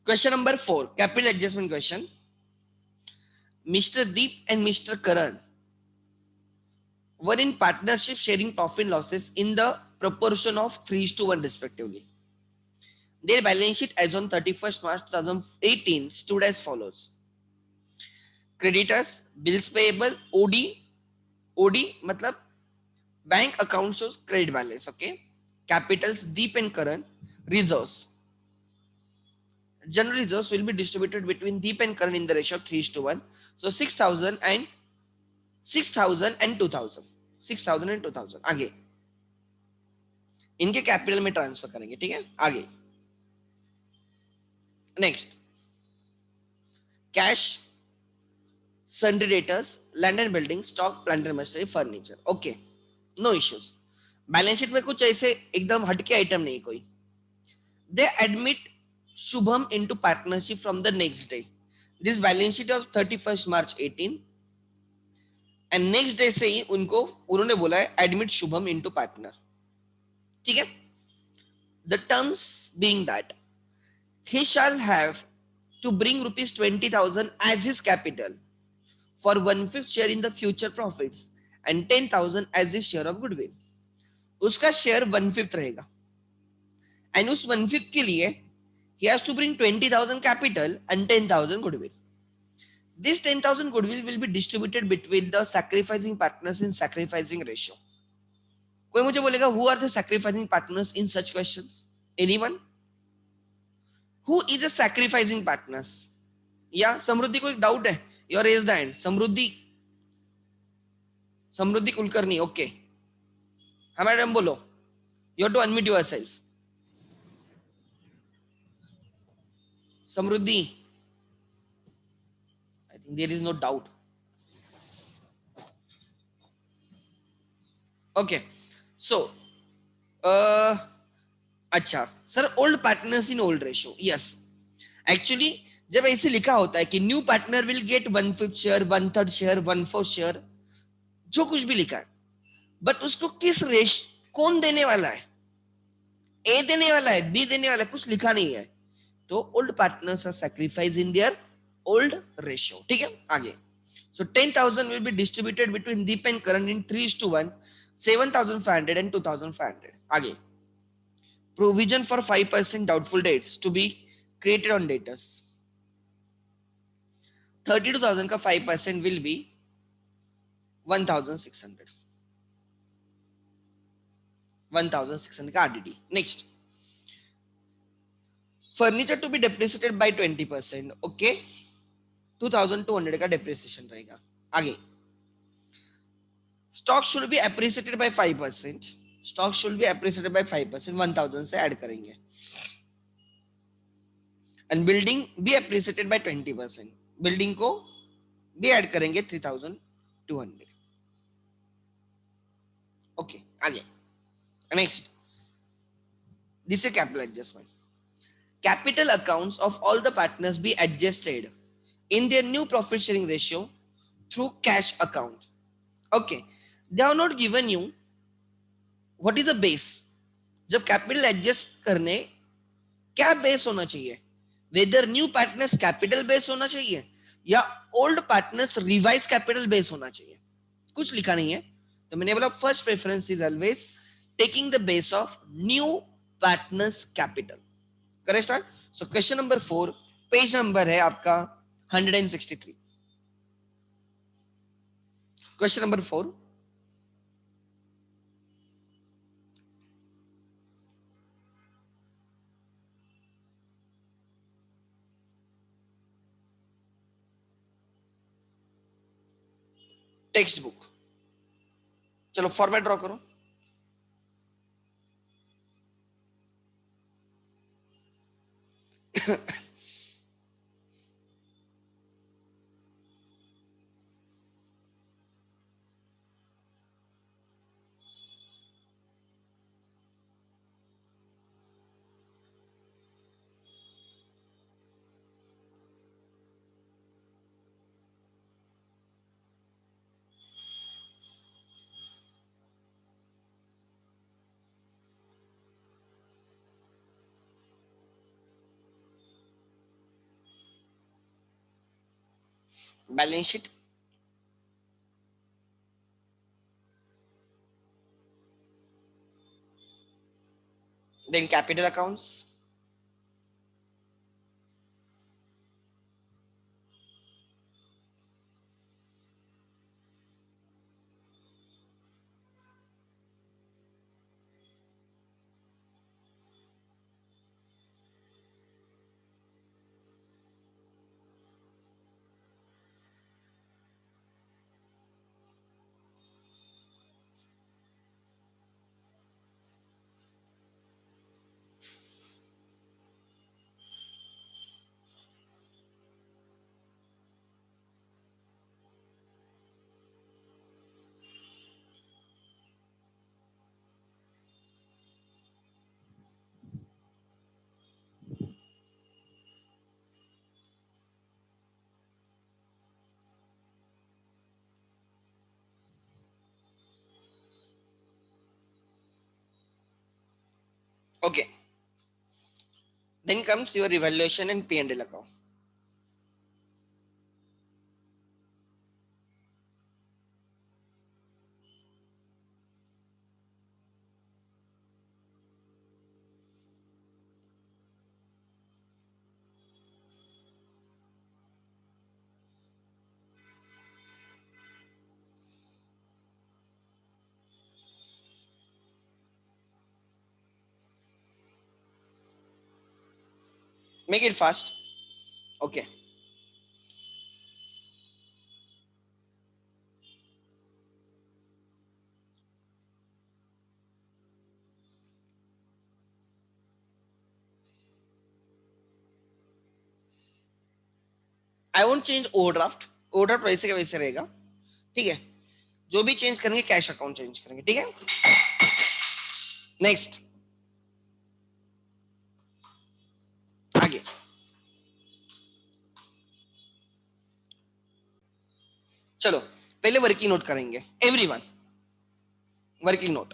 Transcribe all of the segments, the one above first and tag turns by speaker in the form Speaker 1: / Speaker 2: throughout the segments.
Speaker 1: Question number 4, capital adjustment question. Mr. Deep and Mr. Karan were in partnership sharing profit losses in the proportion of 3:1 respectively. Their balance sheet as on 31st March 2018 stood as follows. Creditors, bills payable, OD मतलब bank account shows credit balance, okay? Capitals, Deep and Karan, reserves. General reserves will be distributed between Deep and Karan in the ratio of 3:1. So 6,000 and 2,000. 6,000 and 2,000. आगे इनके capital में transfer करेंगे, ठीक है? आगे next, cash, sundry debtors, land and building, stock, plant and machinery, furniture. Okay, no issues. Balance sheet में कुछ ऐसे एकदम हटके आइटम नहीं कोई. They admit Shubham into partnership from the next day. This balance sheet of 31st March 18 and next day से ही उन्होंने बोला है admit Shubham into partner. ठीक है? The terms being that he shall have to bring rupees 20,000 as his capital for 1/5 share in the future profits and 10,000 as his share of goodwill. उसका share 1/5 रहेगा and उस 1/5 के लिए he has to bring 20,000 capital and 10,000 goodwill. This 10,000 goodwill will be distributed between the sacrificing partners in sacrificing ratio. कोई मुझे बोलेगा who are the sacrificing partners in such questions? Anyone? Who is the sacrificing partners? या समृद्धि को एक doubt है? Your raise the hand. Samriddhi Kulkarni. Okay, हाँ madam बोलो. You have to unmute yourself. Samruddhi, I think there is no doubt. Okay, so अच्छा sir, old partners in old ratio. Yes, actually जब ऐसे लिखा होता है कि new partner will get 1/5 share, 1/3 share, 1/4 share, जो कुछ भी लिखा है, बट उसको किस रेश कौन देने वाला है? ए देने वाला है, बी देने वाला है, कुछ लिखा नहीं है. तो old partners are sacrifice in their old ratio. ठीक है, आगे. So 10,000 will be distributed between Deep and Karan in 3:1, 7,500 and 2,500. आगे. Provision for 5% doubtful debts to be created on debtors. 32,000 का 5% will be 1,600. 1,600 का RDD. Next. Furniture to be depreciated by 20%. Okay. 2,200 का depreciation रहेगा. आगे. Stock should be appreciated by 5%. Stock should be appreciated by 5%. 1,000 से add करेंगे. And building be appreciated by 20%. Building को भी add करेंगे 3,200. Okay, आगे. Next. This is capital adjustment. Capital accounts of all the partners be adjusted in their new profit sharing ratio through cash account. Okay, they have not given you what is the base. जब capital adjust करने क्या base होना चाहिए? Whether new partners capital base होना चाहिए या old partners revise capital base होना चाहिए? कुछ लिखा नहीं है. तो मैंने बोला first preference is always taking the base of new partners capital. Correct start. So question number 4, page number है आपका 163. Question number 4. Text book. चलो फॉर्मेट ड्रॉ करो. Balance sheet, then capital accounts, okay. Then comes your evaluation and P&L account. Make it fast. Okay. I won't change overdraft. Overdraft वैसे का वैसे रहेगा, ठीक है. जो भी चेंज करेंगे कैश अकाउंट चेंज करेंगे, ठीक है. नेक्स्ट, आगे चलो. पहले वर्किंग नोट करेंगे everyone. Working note,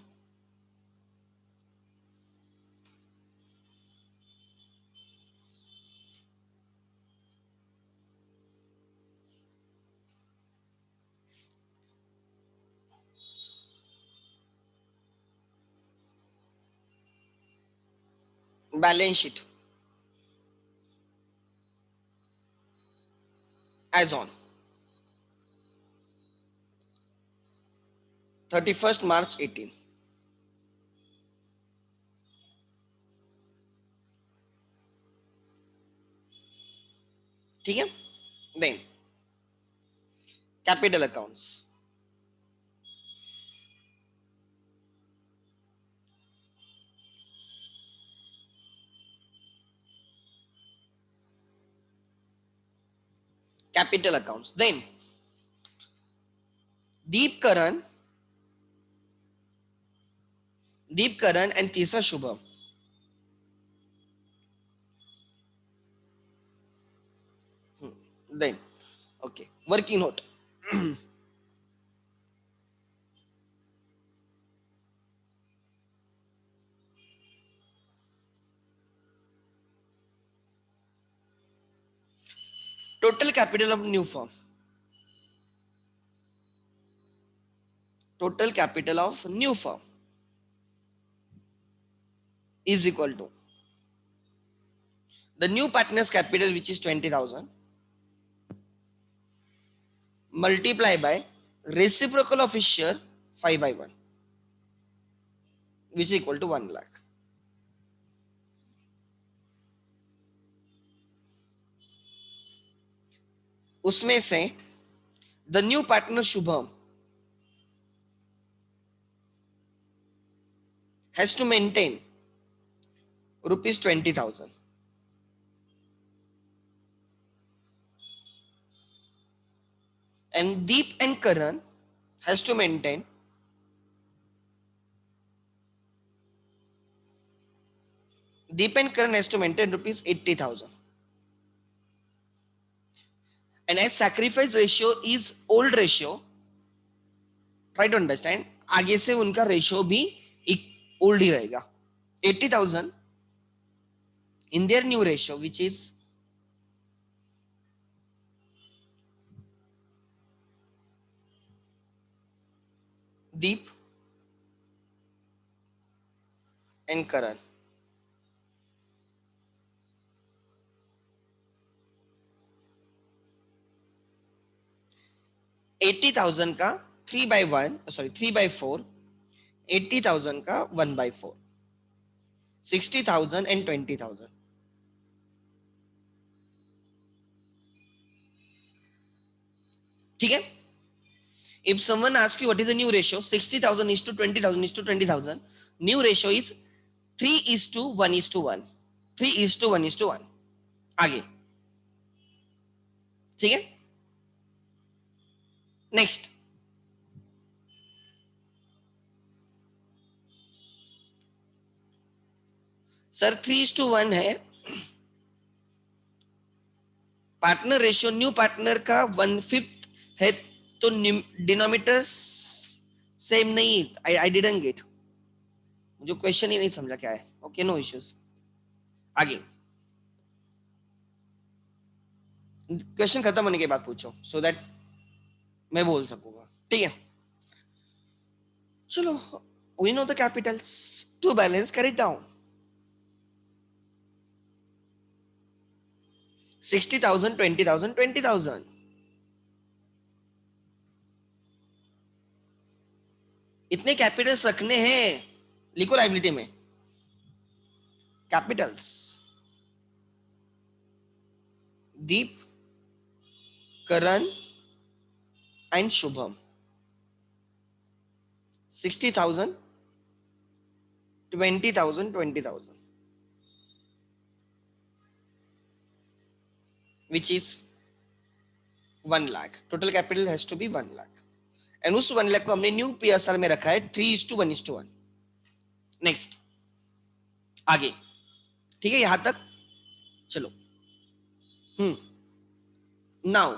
Speaker 1: balance sheet as on 31st March 18. ठीक है. Then capital accounts, capital accounts, then Deepkaran, Deepkaran and तीसरा Shubham. Then okay, working note. Total capital of new firm. Total capital of new firm is equal to the new partner's capital, which is 20,000, multiply by reciprocal of his share 5/1, which is equal to 1 lakh. उसमें से the new partner Shubham has to maintain rupees 20,000, and Deep and Karan has to maintain rupees 80,000. And as sacrifice ratio is old ratio, try to understand, आगे से उनका ratio भी एक old ही रहेगा. 80,000 in their new ratio, which is Deep and Karan. $80,000 का 3/1, sorry 3/4, 80,000 का 1/4, 60,000 and 20,000। ठीक है। If someone asks you what is the new ratio, 60,000 is to 20,000 is to 20,000, new ratio is 3:1:1, 3:1:1। आगे, ठीक है। नेक्स्ट, सर 3:1 है, पार्टनर रेशियो न्यू पार्टनर का 1/5 है, तो डिनोमिनेटर सेम नहीं। आई डिडंट गेट, मुझे क्वेश्चन ही नहीं समझा क्या है। Okay, no issues. आगे, क्वेश्चन खत्म होने के बाद पूछो, सो दैट मैं बोल सकूंगा। ठीक है, चलो। We know the capitals to balance, carry down. 60,000, 20,000, 20,000। इतने कैपिटल्स रखने हैं, लिखो लाइबिलिटी में capitals. Deep, Karan and Shubham. 60,000, 20,000, 20,000, which is 1 lakh. Total capital has to be 1 lakh, and उस 1 लाख को हमने न्यू पीएसआर में रखा है 3:1:1। नेक्स्ट, आगे, ठीक है यहां तक। चलो, नाउ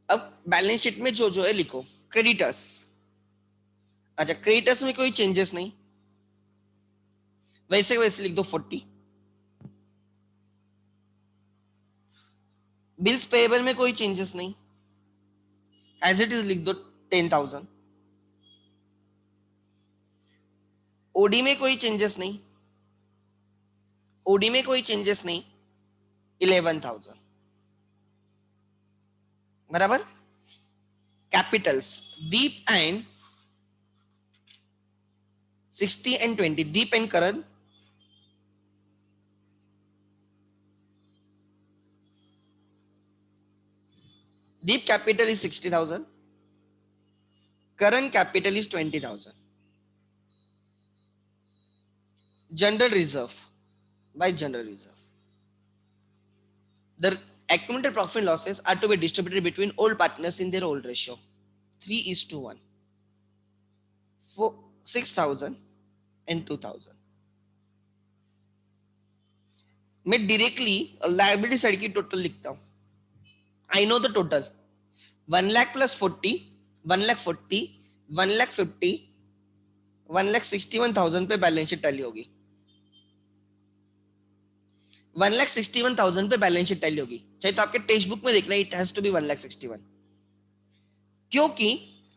Speaker 1: अब बैलेंस शीट में जो जो है लिखो। क्रेडिटर्स, अच्छा क्रेडिटर्स में कोई चेंजेस नहीं, वैसे वैसे लिख दो 40। बिल्स पेएबल में कोई चेंजेस नहीं, एज इट इज लिख दो 10,000। ओडी में कोई चेंजेस नहीं, ओडी में कोई चेंजेस नहीं, 11,000 बराबर। Capitals, Deep and 60 and 20, Deep and Karan. Deep capital is 60,000, Karan capital is 20,000। General reserve, by general reserve, the accumulated profit and losses are to be distributed between all partners in their old ratio, 3:1, 6,000 and 2,000। मैं directly liability side की total लिखता हूं। I know the total, 1 lakh plus 40, 1 lakh 40, 1 lakh 50, 1,61,000 पे balance sheet tally होगी। 1,61,000 पे balance sheet tally होगी, चाहे तो आपके टेक्स्ट बुक में देखना, इट हैज टू बी 1,61,000। क्योंकि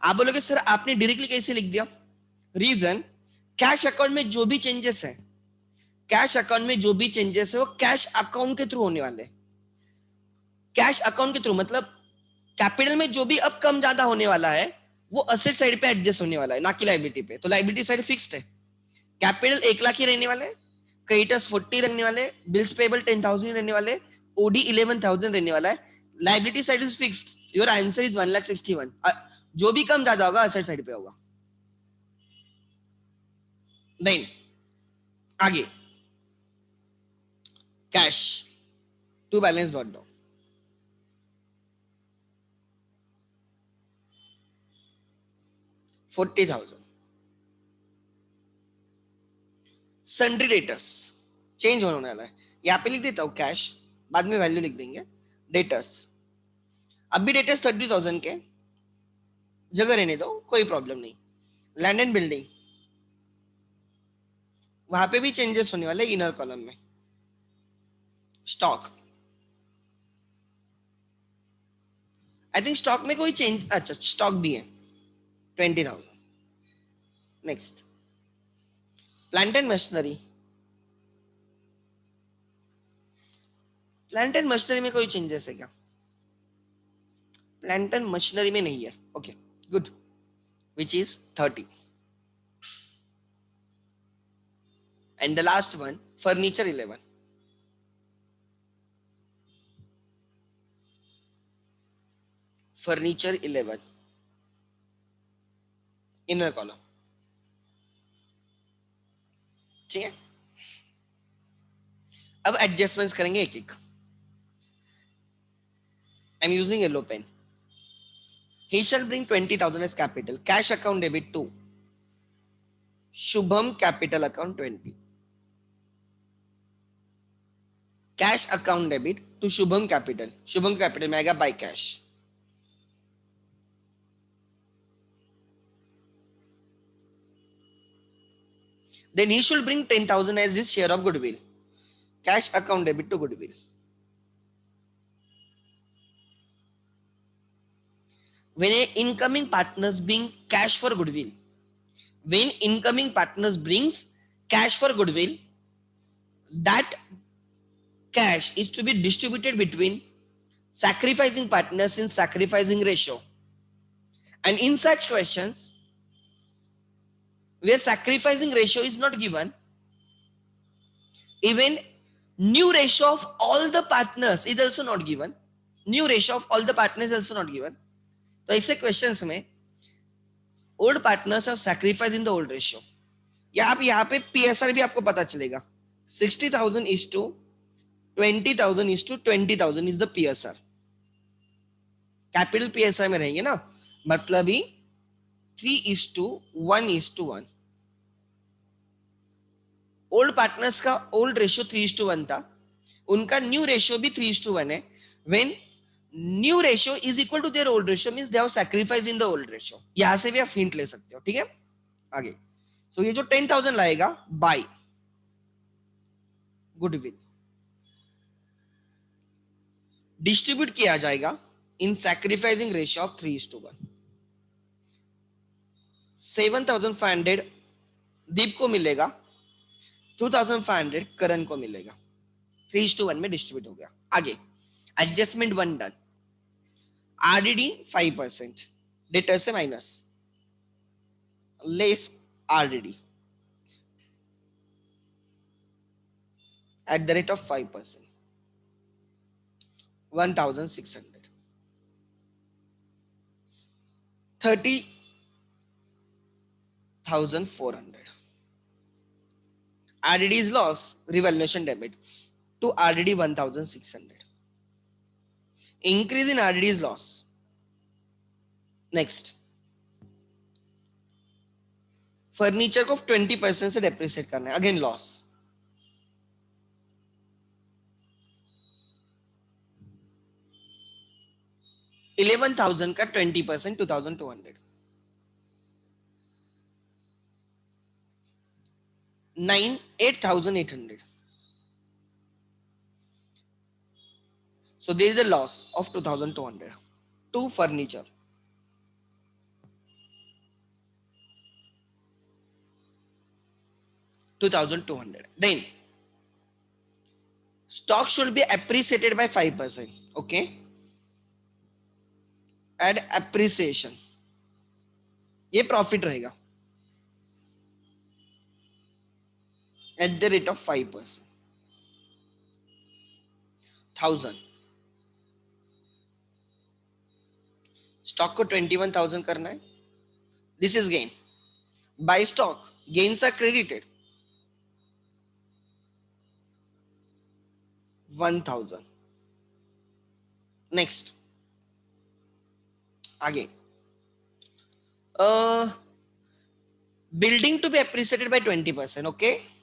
Speaker 1: आप बोलोगे सर आपने डायरेक्टली कैसे लिख दिया? रीजन, कैश अकाउंट में जो भी चेंजेस है, कैश अकाउंट में जो भी चेंजेस है वो कैश अकाउंट के थ्रू होने वाले। कैश अकाउंट के थ्रू मतलब कैपिटल में जो भी अब कम ज्यादा होने वाला है वो असेट साइड पे एडजस्ट होने वाला है, ना कि लायबिलिटी पे। तो लायबिलिटी साइड फिक्स्ड है, कैपिटल 1 लाख ही रहने वाले, क्रेडिटर्स 40 रहने वाले, बिल्स पेबल 10,000 रहने वाले, ओडी 11,000 रहने वाला है। Liability side is fixed, your answer is 1,61,000। जो भी कम ज्यादा होगा असेट साइड पे होगा। देन आगे, cash to balance brought down, $40,000। Sundry debtors change होने वाला है, यहाँ पे लिख देता हूँ कैश, बाद में वैल्यू लिख देंगे। डेटर्स, अभी डेटर्स 30,000 के, जगह रहने दो, कोई प्रॉब्लम नहीं। लैंड एंड बिल्डिंग, वहां पे भी चेंजेस होने वाले इनर कॉलम में। स्टॉक, आई थिंक स्टॉक में कोई चेंज, अच्छा स्टॉक भी है 20,000. Next plant and machinery. Plant and machinery में कोई चेंजेस है क्या? प्लांट एंड मशीनरी में नहीं है. Okay good. Which is 30. And the last one furniture 11. Furniture 11 inner column. ठीक है, अब एडजस्टमेंट्स करेंगे एक एक. I am using yellow pen. He shall bring 20,000 as capital. Cash account debit to Shubham capital account 20. Cash account debit to Shubham capital. Shubham capital में आएगा by cash. Then he should bring 10,000 as his share of goodwill. Cash account debit to goodwill. When incoming partners bring cash for goodwill, when incoming partners brings cash for goodwill, that cash is to be distributed between sacrificing partners in sacrificing ratio. And in such questions, where sacrificing ratio is not given, even new ratio of all the partners is also not given. New ratio of all the partners is also not given. तो ऐसे questions में old partners of sacrifice in the old ratio, या आप यहाँ पे PSR भी आपको पता चलेगा. 60,000 is to 20,000 is to 20,000 is the PSR. Capital PSR में रहेंगे ना, मतलब ही 3:1:1. ओल्ड पार्टनर्स का ओल्ड रेशियो 3:1 था, उनका न्यू रेशियो भी 3:1 है. When new ratio is equal to their old ratio means they have sacrifice in the old ratio. यहां से भी आप हिंट ले सकते हो. ठीक है, आगे. सो ये जो 10,000 लाएगा बाय गुडविल, डिस्ट्रीब्यूट किया जाएगा इन सैक्रिफाइसिंग रेशियो ऑफ 3:1. 7,500 दीप को मिलेगा, 2,500 करण को मिलेगा. 3:1 में डिस्ट्रीब्यूट हो गया. आगे एडजस्टमेंट 1 डन. आरडीडी 5%, डेटर से minus, less RDD at the rate of 5%, 1,600. 30,400. RDD is loss, revaluation debit to RDD 1,600. Increase in RDD is loss. Next, furniture को 20% से डेप्रिसिएट करना है, अगेन लॉस. $11,000 का 20% 2,200. 8,800. So there is a loss of 2,200 to furniture. $2,200. Then stock should be appreciated by 5%. Okay. Add appreciation. ये profit रहेगा at the rate of 5%. 1,000. Stock को 21,000 करना है. This is gain. By stock gains are credited 1,000. Next, आगे building to be appreciated by 20%. Okay,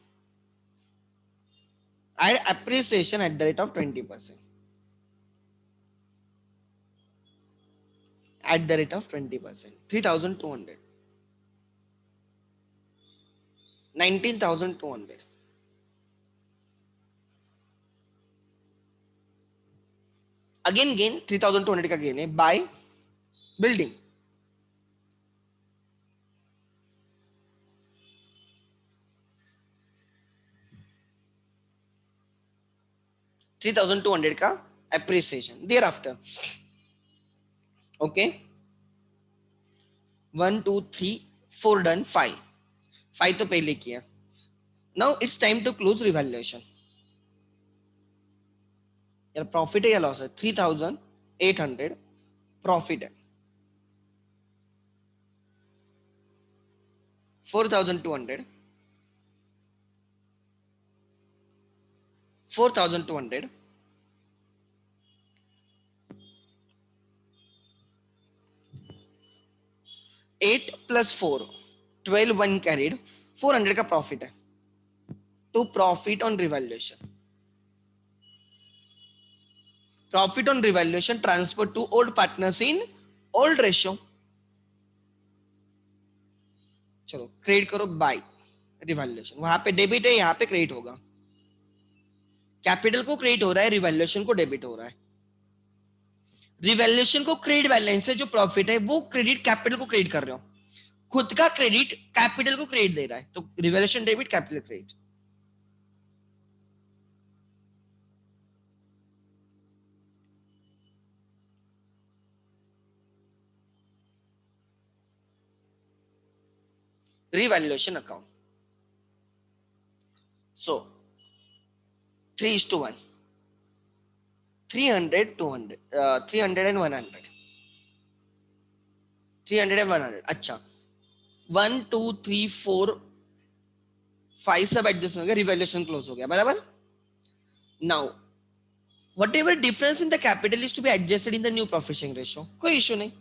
Speaker 1: add appreciation at the rate of 20%. At the rate of 20%. 3,200. 19,200. Again gain 3,200 का gain है by building, $3,200 का appreciation thereafter. Okay, 1 2 3 4 done, 5 तो पहले किया. Now it's time to close revaluation. यार profit है या loss है? 3,800 प्रॉफिट है. 4,200, 4,200, 8 plus 4, 12, 1 carried, 400 का प्रॉफिट है. To profit on revaluation. Profit on revaluation transfer to old partners in old ratio. चलो क्रेडिट करो बाय रिवैल्यूएशन. वहां पे डेबिट है, यहाँ पे क्रेडिट होगा. कैपिटल को क्रेडिट हो रहा है, रिवैल्यूएशन को डेबिट हो रहा है. रिवैल्यूएशन को क्रेडिट बैलेंस है, जो प्रॉफिट है वो क्रेडिट कैपिटल को क्रेडिट कर रहे हो. खुद का क्रेडिट कैपिटल को क्रेडिट दे रहा है, तो revaluation debit, capital credit. Revaluation account. So 3:1, 300, 200, 300 and 100, 300 and 100. अच्छा, 1 2 3 4 5 सब एडजस्ट हो गया, रिवैल्यूएशन क्लोज हो गया. बराबर. Now whatever difference in the capital is to be adjusted in the new profit sharing ratio. कोई इशू नहीं,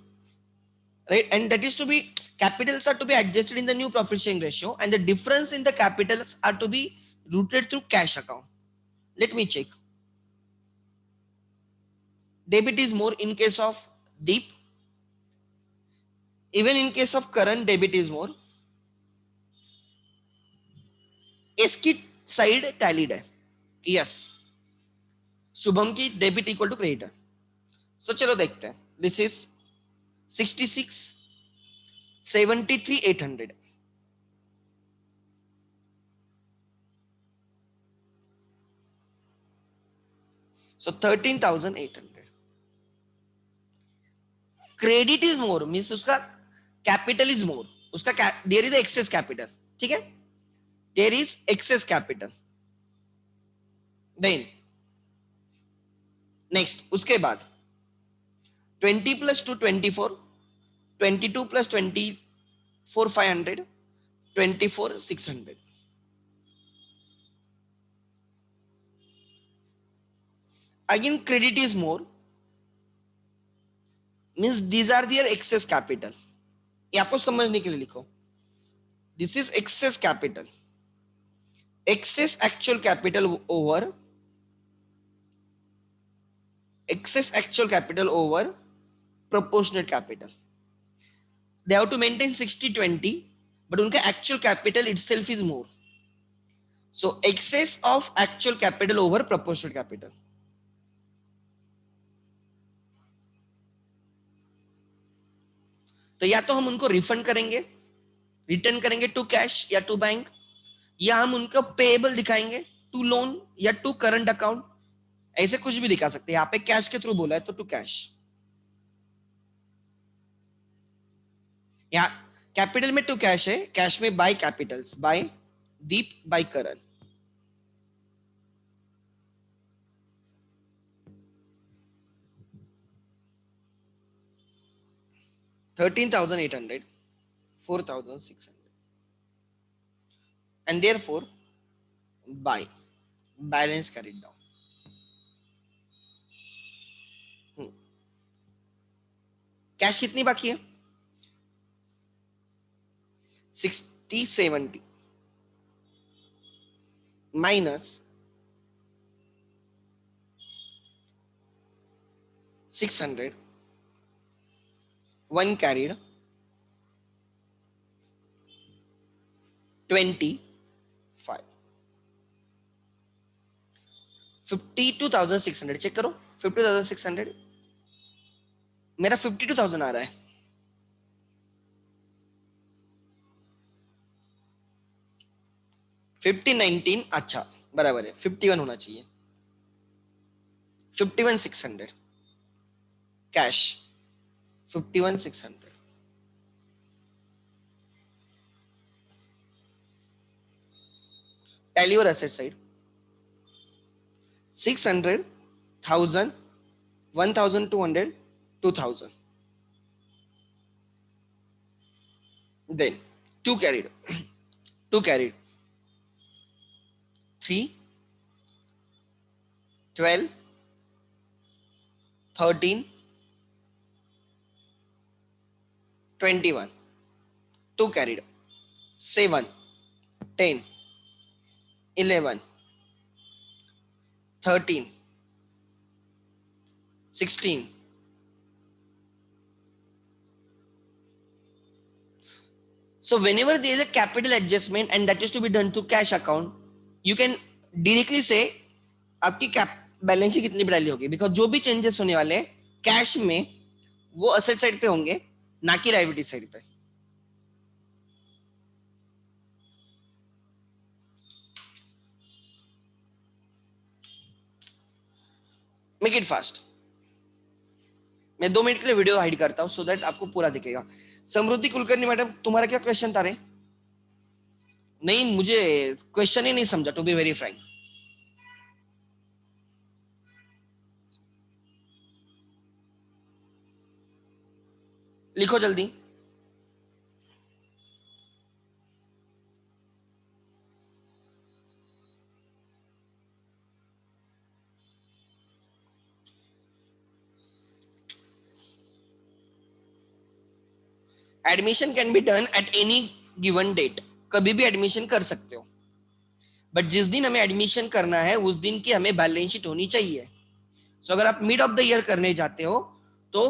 Speaker 1: right? And that is to be, capitals are to be adjusted in the new profit sharing ratio, and the difference in the capitals are to be routed through cash account. Let me check. Debit is more in case of Deep. Even in case of current, debit is more. इसकी side tallied है. Yes, Shubham की debit equal to credit है. सो चलो देखते हैं. This is 66 73 800. So 13,800. Credit is more means उसका capital is more. उसका there is excess capital. ठीक है, there is excess capital. Then next, उसके बाद 20 plus 2 24, 22 plus 24 500, 24 600. Again credit is more means these are their excess capital. ये आपको समझने के लिए लिखो. This is excess capital. Excess actual capital over proportionate capital. They have to maintain 60-20, but उनका actual capital itself is more. So excess of actual capital over proportionate capital. तो या तो हम उनको रिफंड करेंगे, रिटर्न करेंगे टू कैश या to bank, या हम उनको पेएबल दिखाएंगे टू लोन या टू करंट अकाउंट. ऐसे कुछ भी दिखा सकते हैं. यहाँ पे कैश के थ्रू बोला है तो टू कैश. यहाँ कैपिटल में टू कैश है, कैश में by capitals, by Deep, by Karan. $13,800, 4,600, and therefore buy, balance carried down. Cash कितनी बाकी है? 60 70 minus 600, 1 carried, 25, 52,600. चेक करो 52,600. मेरा 52,000 आ रहा है. 5019, अच्छा बराबर है, 51 होना चाहिए, 51,600 कैश, 51,600। टैली और asset side, 600, 1000, 1200, 2000, then 2 carried, 2 carried, 3, 12, 13, 21, 2 carried, 7, 10, 11, 13, 16. So whenever there is a capital adjustment and that is to be done to cash account, you can directly say आपकी कैप बैलेंस शीट कितनी बढ़ानी होगी, because जो भी changes होने वाले हैं cash में वो असेट साइड पे होंगे, ना कि लायबिलिटी साइड पे। Make it fast. मैं 2 मिनट के लिए वीडियो हाइड करता हूं सो दैट आपको पूरा दिखेगा। समृद्धि कुलकर्णी मैडम, तुम्हारा क्या क्वेश्चन था रे? नहीं, मुझे क्वेश्चन ही नहीं समझा, टू बी वेरी फ्रैंक। लिखो जल्दी। Admission can be done at any given date, कभी भी एडमिशन कर सकते हो, बट जिस दिन हमें एडमिशन करना है उस दिन की हमें बैलेंस शीट होनी चाहिए। सो अगर आप मिड ऑफ द ईयर करने जाते हो तो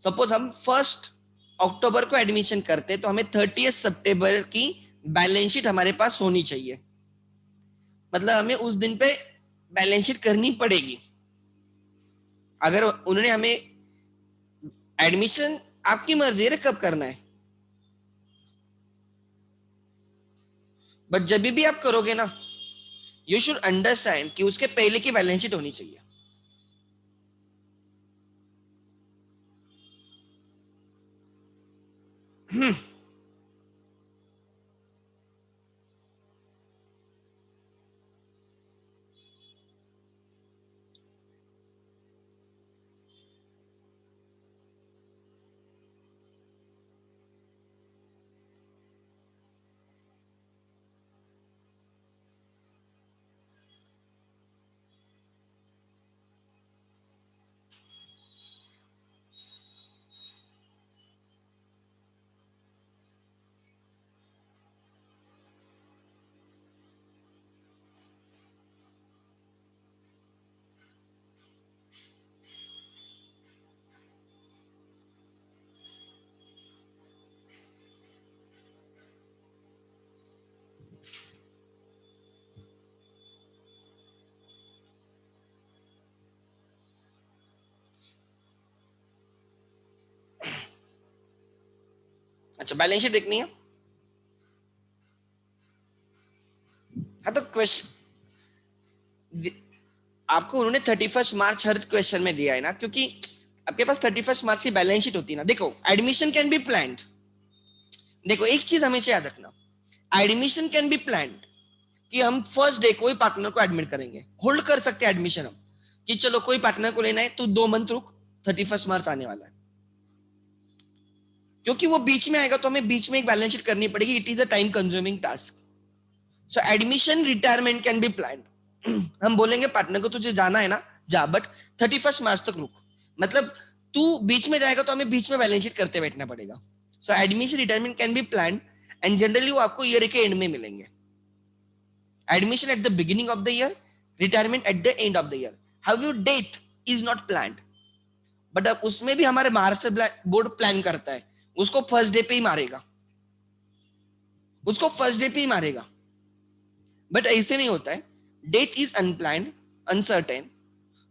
Speaker 1: सपोज हम 1 अक्टूबर को एडमिशन करते हैं तो हमें 30 सितंबर की बैलेंस शीट हमारे पास होनी चाहिए, मतलब हमें उस दिन पे बैलेंस शीट करनी पड़ेगी। अगर उन्होंने हमें एडमिशन, आपकी मर्जी है कब करना है, बट जब भी आप करोगे ना, यू शुड अंडरस्टैंड कि उसके पहले की बैलेंस शीट होनी चाहिए। अच्छा, बैलेंस शीट देखनी है। हाँ तो क्वेश्चन आपको उन्होंने 31 मार्च हर क्वेश्चन में दिया है ना, क्योंकि आपके पास 31 मार्च की बैलेंस शीट होती है ना। देखो एडमिशन कैन बी प्लान्ड, देखो एक चीज हमेशा याद रखना, एडमिशन कैन बी प्लान्ड कि हम फर्स्ट डे कोई पार्टनर को एडमिट करेंगे, होल्ड कर सकते हैं एडमिशन हम, कि चलो कोई पार्टनर को लेना है तो 2 मंथ रुक, 31 मार्च आने वाला है, क्योंकि वो बीच में आएगा तो हमें बीच में एक बैलेंस शीट करनी पड़ेगी। It is a time consuming task. So admission retirement can be planned. हम बोलेंगे पार्टनर को तुझे जाना है ना जा, बट 31 मार्च तक रुक, मतलब तू बीच में जाएगा तो हमें बीच में बैलेंस शीट करते बैठना पड़ेगा। So admission retirement can be planned and generally वो आपको ईयर के एंड में मिलेंगे। Admission at the beginning of the year, retirement at the end of the year. How you death is not planned, but अब उसमें भी हमारे Maharashtra board plan करता है, उसको फर्स्ट डे पे ही मारेगा, उसको फर्स्ट डे पे ही मारेगा, बट ऐसे नहीं होता है। डेथ इज अनप्लान्ड, अनसर्टेन,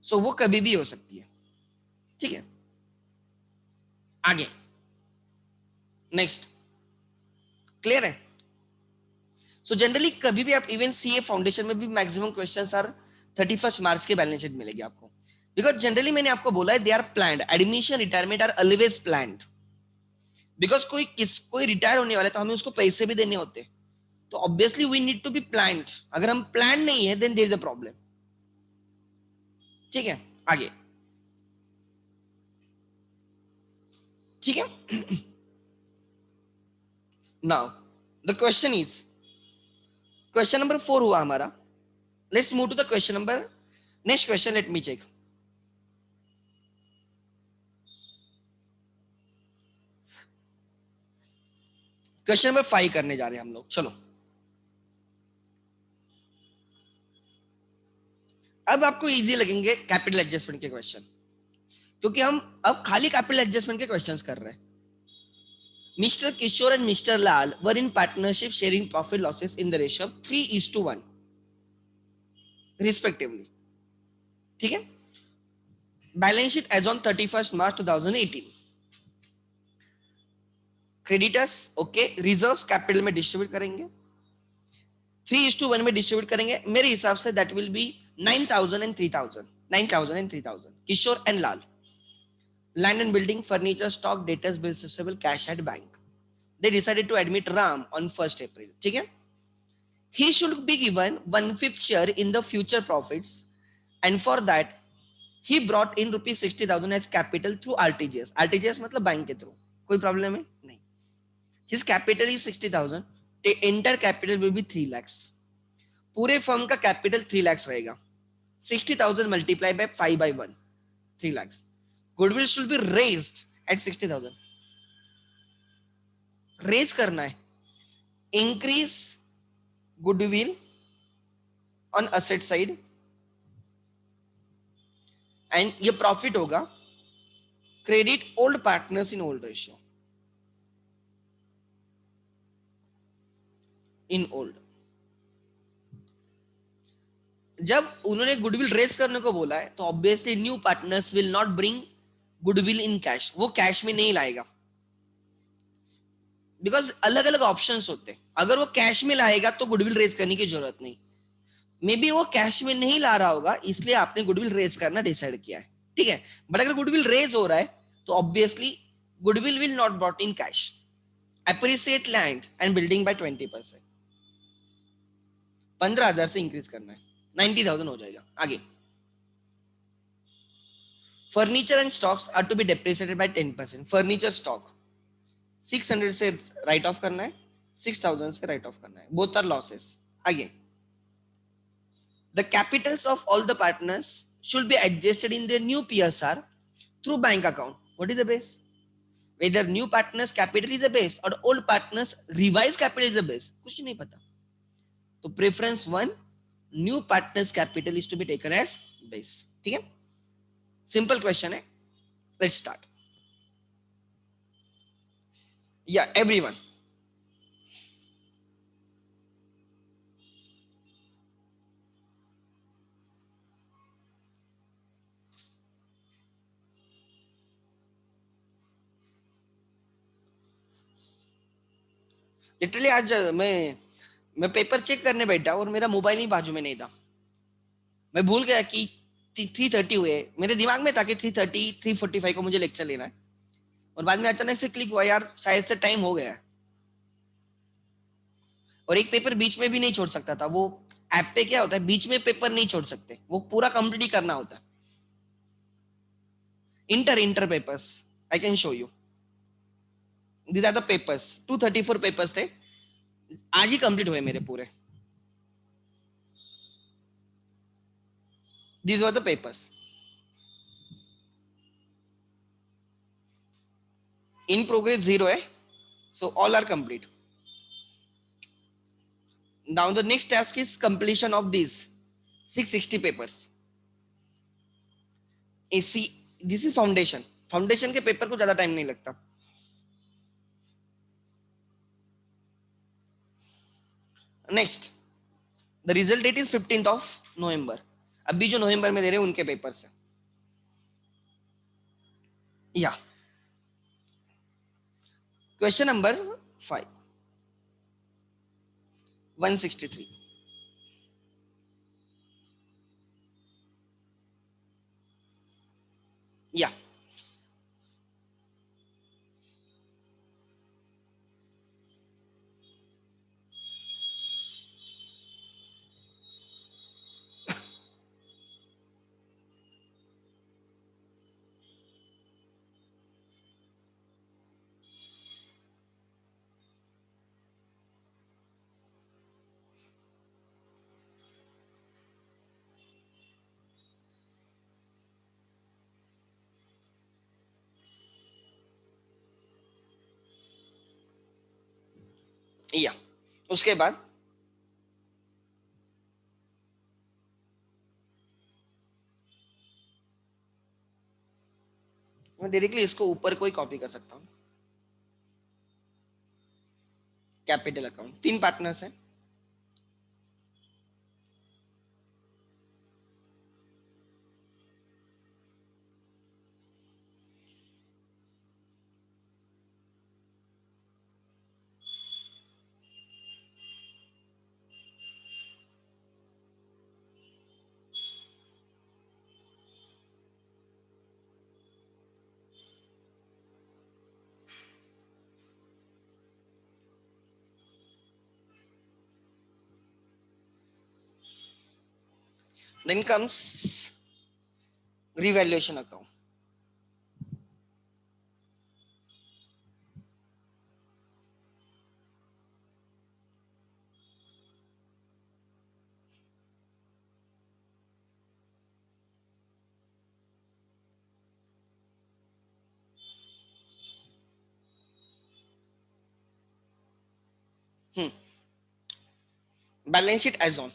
Speaker 1: सो वो कभी भी हो सकती है। ठीक है, आगे नेक्स्ट, क्लियर है? सो जनरली कभी भी आप इवन सीए फाउंडेशन में भी मैक्सिमम क्वेश्चंस आर 31 मार्च के बैलेंस शीट मिलेगी आपको, बिकॉज जनरली मैंने आपको बोला है they are planned, admission retirement are always planned, because कोई रिटायर होने वाला है तो हमें उसको पैसे भी देने होते हैं, तो obviously we need to be planned, अगर हम प्लान नहीं है then there is a problem. ठीक है, आगे, ठीक है। Now the question is, question number 4 हुआ हमारा, let's move to the question number, next question let me check. Question number 5 करने जा रहे हैं हम लोग, चलो। अब आपको इजी लगेंगे कैपिटल एडजस्टमेंट के क्वेश्चन, क्योंकि हम अब खाली कैपिटल एडजस्टमेंट के क्वेश्चंस कर रहे हैं। Mister Kishore and mister Lal were in partnership sharing profit losses in the ratio 3:1 respectively. ठीक है, balance sheet as on 31 March 2018। Creditors okay, reserves capital में डिस्ट्रीब्यूट करेंगे, 3:1 में डिस्ट्रीब्यूट करेंगे, मेरे हिसाब से that will be 9,000 and 3,000, 9,000 and 3,000, Kishore and Lal. Land and building, furniture, stock, debtors, bills receivable, cash at bank. They decided to admit Ram on 1st April. ठीक है, he should be given 1/5 share in the future profits, and for that he brought in rupees 60,000 as capital through RTGS. RTGS मतलब bank के through, कोई problem है नहीं। His capital is 60,000, the entire capital will be 3 lakhs, पूरे firm का capital 3 lakhs रहेगा, 60,000 multiplied by 5/1, 3 lakhs. Goodwill should be raised at 60,000, raise करना है, increase goodwill on asset side, and ये प्रॉफिट होगा credit old partners in old ratio, in old. जब उन्होंने goodwill raise करने को बोला है तो obviously new partners will not bring goodwill in cash, वो कैश में नहीं लाएगा, बिकॉज अलग अलग ऑप्शंस होते हैं, अगर वो कैश में लाएगा तो गुडविल रेज करने की जरूरत नहीं, मे बी वो कैश में नहीं ला रहा होगा इसलिए आपने गुडविल रेज करना डिसाइड किया है। ठीक है, बट अगर गुडविल रेज हो रहा है तो obviously goodwill will not brought in cash. Appreciate land and building bye 20%, 15,000 से इंक्रीज करना है, 90,000 हो जाएगा। आगे, furniture and stocks are to be depreciated by 10%, furniture stock 600 से राइट ऑफ करना है, 6,000 से राइट ऑफ करना है, बोथ आर लॉसेस। आगे, the capitals of all the partners should be adjusted in their new PSR through bank account. What is the base? Whether new partners capital is the base or old partners revised capital is the base, कुछ नहीं पता, तो preference 1, new partners capital is to be taken as base. ठीक है, simple question है, let's start. या everyone, literally आज मैं पेपर चेक करने बैठा और मेरा मोबाइल ही बाजू में नहीं था, मैं भूल गया कि 3:30 हुए, मेरे दिमाग में था कि 3:30 3:45 को मुझे लेक्चर लेना है, और बाद में अचानक से क्लिक हुआ यार शायद से टाइम हो गया है, और एक पेपर बीच में भी नहीं छोड़ सकता था, वो ऐप पे क्या होता है बीच में पेपर नहीं छोड़ सकते, वो पूरा कंप्लीट ही करना होता है। Inter papers I can show you, these are the papers, 234 papers थे, आज ही कंप्लीट हुए मेरे पूरे, these were the papers. In progress 0 है, so all are complete. Now the next task is completion of these 660 papers. AC, this is foundation, foundation के paper को ज्यादा टाइम नहीं लगता। Next, the result date is 15th of November, अभी जो नवंबर में दे रहे हैं उनके पेपर्स है। या क्वेश्चन नंबर 5, 163. Yeah. या उसके बाद मैं डायरेक्टली इसको ऊपर कोई कॉपी कर सकता हूँ. कैपिटल अकाउंट, 3 पार्टनर्स हैं. Then comes revaluation account. Balance sheet as on.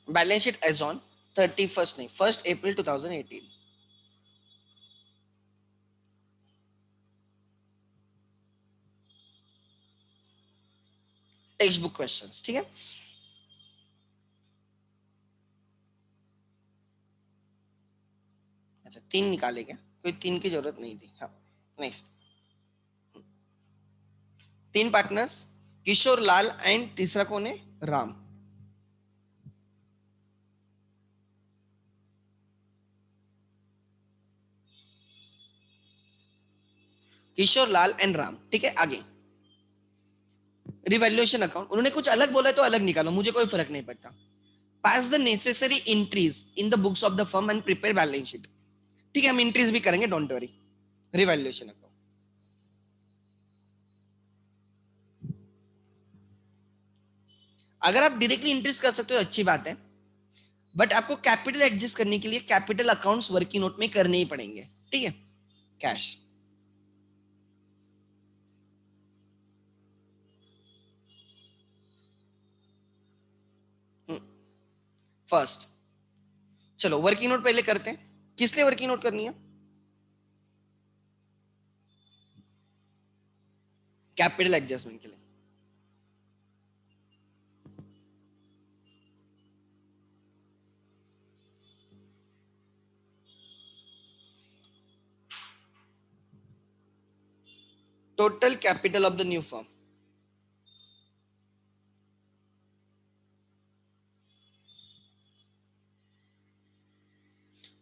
Speaker 1: Balance sheet as on 31st नहीं, 1st April 2018. Text book questions, ठीक है. अच्छा 3 निकाले क्या? कोई 3 की जरूरत नहीं थी. हाँ next. 3 partners, Kishore Lal and तीसरा कौन है? राम. किशोर लाल एंड राम, ठीक है. आगे रिवैल्यूएशन अकाउंट, उन्होंने कुछ अलग बोला है तो अलग निकालो, मुझे कोई फर्क नहीं पड़ता. Pass the necessary entries in the books of the firm and prepare balance sheet. ठीक है, हम एंट्रीज भी करेंगे, डोंट वरी. Revaluation account. अगर आप डायरेक्टली एंट्रीज कर सकते हो अच्छी बात है, बट आपको कैपिटल एडजस्ट करने के लिए कैपिटल अकाउंट्स वर्किंग नोट में करने ही पड़ेंगे. ठीक है. कैश. फर्स्ट चलो वर्किंग नोट पहले करते हैं. किस लिए वर्किंग नोट करनी है? कैपिटल एडजस्टमेंट के लिए. Total capital of the new firm.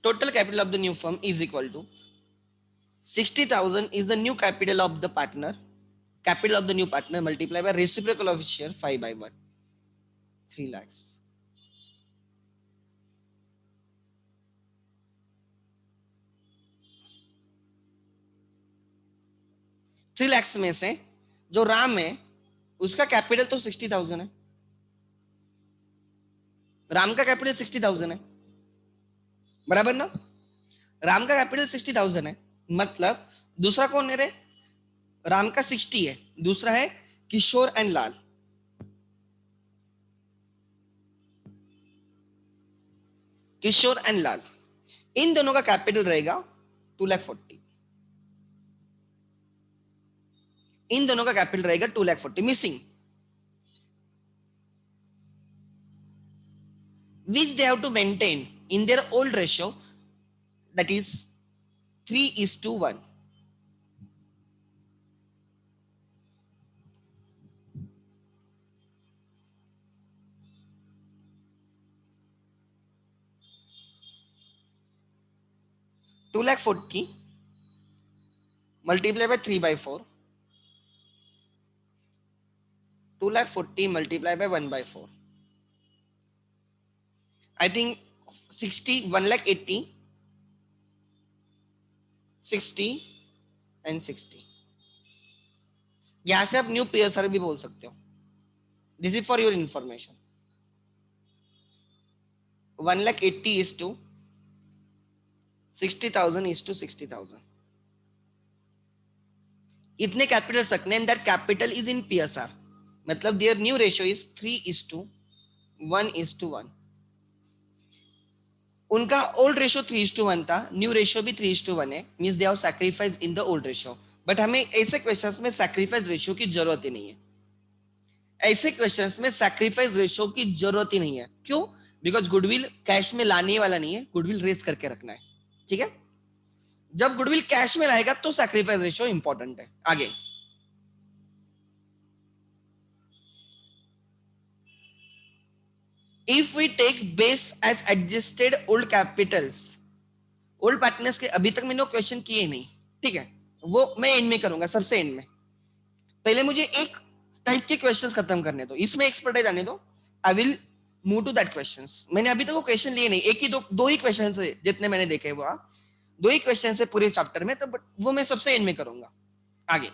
Speaker 1: Total capital of the new firm is equal to 60,000 is the new capital of the partner, capital of the new partner multiplied by reciprocal of his share 5 by 1, 3 lakhs. 3 lakhs में से जो राम है उसका capital तो 60,000 है. राम का capital 60,000 है, बराबर ना? राम का कैपिटल 60,000 है, मतलब दूसरा कौन है रे? राम का 60 है, दूसरा है किशोर एंड लाल. किशोर एंड लाल, इन दोनों का कैपिटल रहेगा 2,40,000. इन दोनों का कैपिटल रहेगा 2,40,000. Missing which they have to maintain in their old ratio, that is 3:1. 240 multiplied by 3/4. 240 multiplied by 1/4. I think 60, 180, 60 and 60. यहां से आप न्यू पीएसआर भी बोल सकते हो. This is for your information. 180 is to 60,000 is to 60,000. इतने capital रखने and that capital is in PSR. मतलब देयर न्यू रेशियो इज 3:1:1. उनका ओल्ड रेशियो 3:1 था, न्यू रेशियो भी 3:1 है. Means they have sacrifice in the old ratio. But हमें ऐसे questions में सैक्रिफाइस रेशियो की जरूरत ही नहीं है. ऐसे क्वेश्चंस में सैक्रिफाइस रेशियो की जरूरत ही नहीं है. क्यों? बिकॉज गुडविल कैश में लाने वाला नहीं है, गुडविल रेस करके रखना है. ठीक है. जब गुडविल कैश में लाएगा तो सैक्रिफाइस रेशियो इंपॉर्टेंट है. आगे if we take base as adjusted old capitals. Old partners के अभी तक मैंने क्वेश्चन किए नहीं. ठीक है, वो मैं एंड में करूंगा, सबसे एंड में. पहले मुझे एक टाइप के क्वेश्चंस खत्म करने दो, इसमें एक्सपर्टाइज आने दो. I will move to that questions. मैंने अभी तक वो क्वेश्चन लिए नहीं, एक ही दो ही क्वेश्चन है जितने मैंने देखे. वो दो ही क्वेश्चन है पूरे चैप्टर में, तो बट वो मैं सबसे एंड में करूंगा. आगे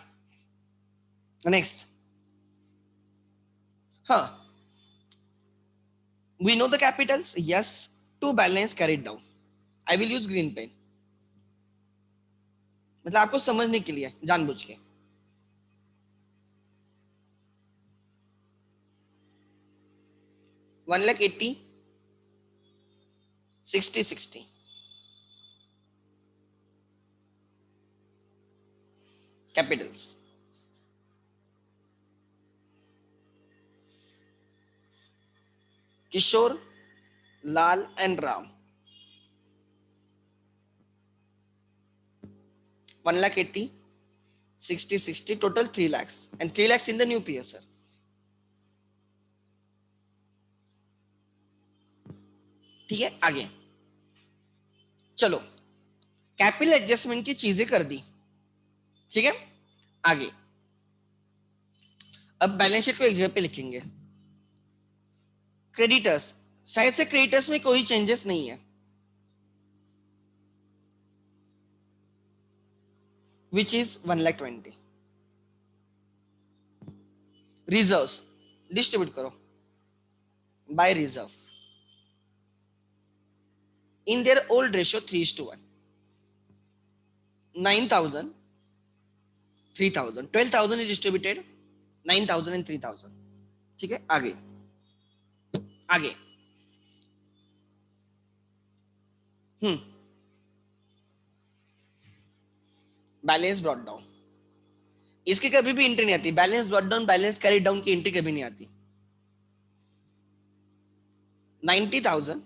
Speaker 1: नेक्स्ट. हाँ, we know the capitals. Yes, to balance carried down. I will use green pen. मतलब आपको समझने के लिए जानबूझ के. One lakh 80, 60, 60. Capitals. Kishore, Lal and Ram. 1 lakh 80, 60, 60, total 3 lakhs. And 3 lakhs in the new PSR. ठीक है, आगे चलो. कैपिटल एडजस्टमेंट की चीजें कर दी. ठीक है, आगे अब बैलेंस शीट को एक जगह पे लिखेंगे. क्रेडिटर्स, शायद से क्रेडिटर्स में कोई चेंजेस नहीं है, which is 1,20,000. रिजर्व्स डिस्ट्रीब्यूट करो by reserve in their old ratio 3:1. 9,000, 3,000, 12,000 is distributed, 9,000 and 3,000. ठीक है, आगे आगे. Balance brought down. इसकी कभी भी एंट्री नहीं आती. Balance brought down, balance carry down की एंट्री कभी नहीं आती. 90,000